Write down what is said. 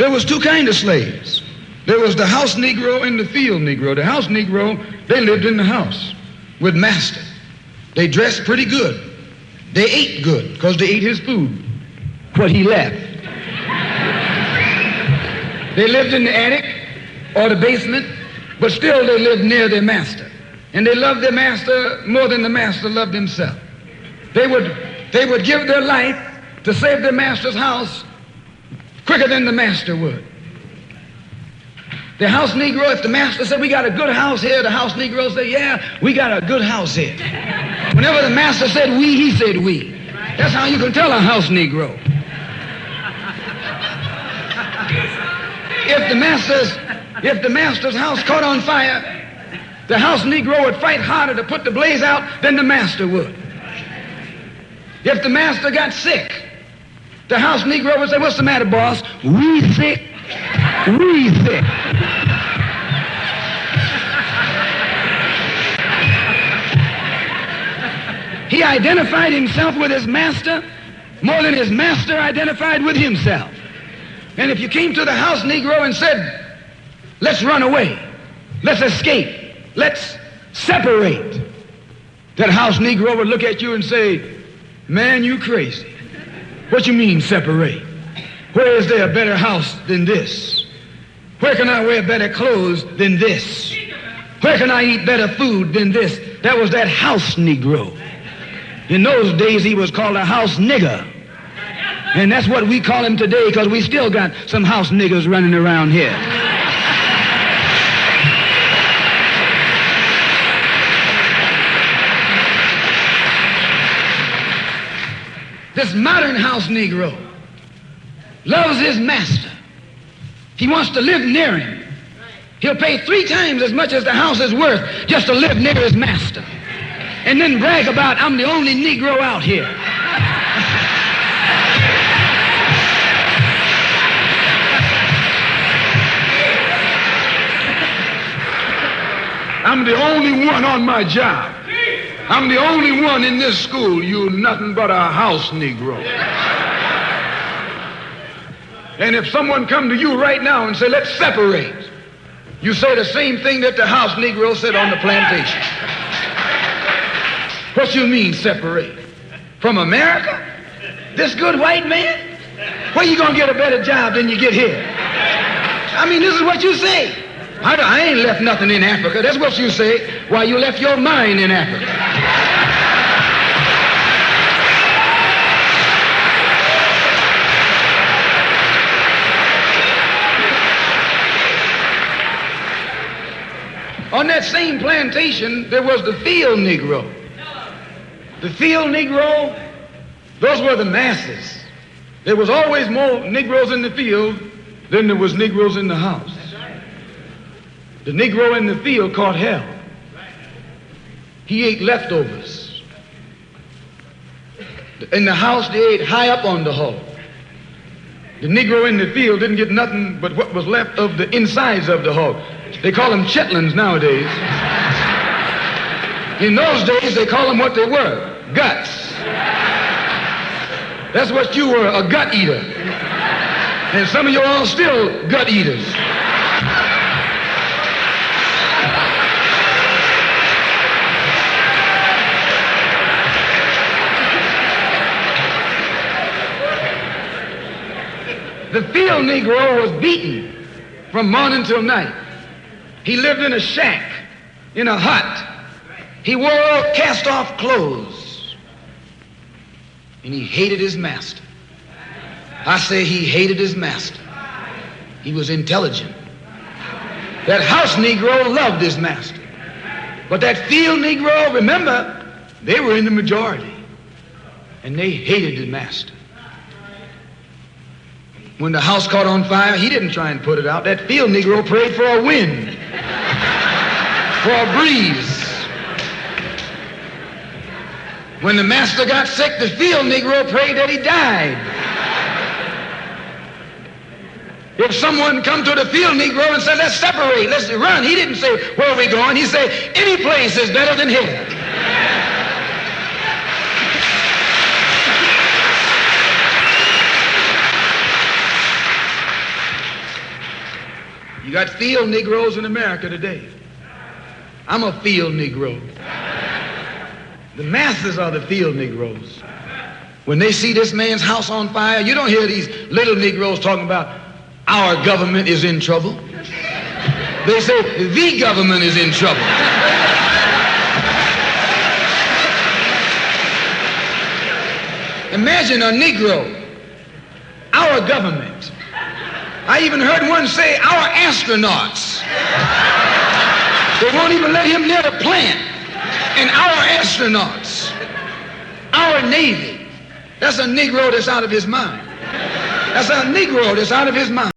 There was two kinds of slaves. There was the house Negro and the field Negro. The house Negro, they lived in the house with master. They dressed pretty good. They ate good because they ate his food, what he left. They lived in the attic or the basement, but still they lived near their master. And they loved their master more than the master loved himself. They would give their life to save their master's house quicker than the master would. The house Negro, if the master said, we got a good house here, the house Negro said, yeah, we got a good house here. Whenever the master said we, he said we. That's how you can tell a house Negro. If the master's house caught on fire, the house Negro would fight harder to put the blaze out than the master would. If the master got sick, the house Negro would say, what's the matter, boss? We sick. We sick. He identified himself with his master more than his master identified with himself. And if you came to the house Negro and said, let's run away, let's escape, let's separate, that house Negro would look at you and say, man, you crazy. What you mean separate? Where is there a better house than this? Where can I wear better clothes than this? Where can I eat better food than this? That was that house Negro. In those days, he was called a house nigger. And that's what we call him today because we still got some house niggers running around here. This modern house Negro loves his master. He wants to live near him. He'll pay 3 times as much as the house is worth just to live near his master. And then brag about, I'm the only Negro out here. I'm the only one on my job. I'm the only one in this school. You're nothing but a house Negro. And if someone come to you right now and say, let's separate, you say the same thing that the house Negro said on the plantation. What you mean separate? From America? This good white man? Where you gonna get a better job than you get here? I mean, this is what you say. I ain't left nothing in Africa. That's what you say. Why, you left your mind in Africa. On that same plantation, there was the field Negro. The field Negro, those were the masses. There was always more Negroes in the field than there was Negroes in the house. The Negro in the field caught hell. He ate leftovers. In the house, they ate high up on the hog. The Negro in the field didn't get nothing but what was left of the insides of the hog. They call them chitlins nowadays. In those days, they call them what they were, guts. That's what you were, a gut eater. And some of you all still gut eaters. The field Negro was beaten from morning till night. He lived in a shack, in a hut. He wore cast-off clothes. And he hated his master. I say he hated his master. He was intelligent. That house Negro loved his master. But that field Negro, remember, they were in the majority. And they hated the master. When the house caught on fire, he didn't try and put it out. That field Negro prayed for a wind, for a breeze. When the master got sick, the field Negro prayed that he died. If someone come to the field Negro and said, let's separate, let's run, he didn't say, where are we going? He said, any place is better than here. You got field Negroes in America today. I'm a field Negro. The masses are the field Negroes. When they see this man's house on fire, you don't hear these little Negroes talking about our government is in trouble. They say the government is in trouble. Imagine a Negro, our government. I even heard one say our astronauts. They won't even let him near the plant. And our astronauts, our Navy. That's a Negro that's out of his mind. That's a Negro that's out of his mind.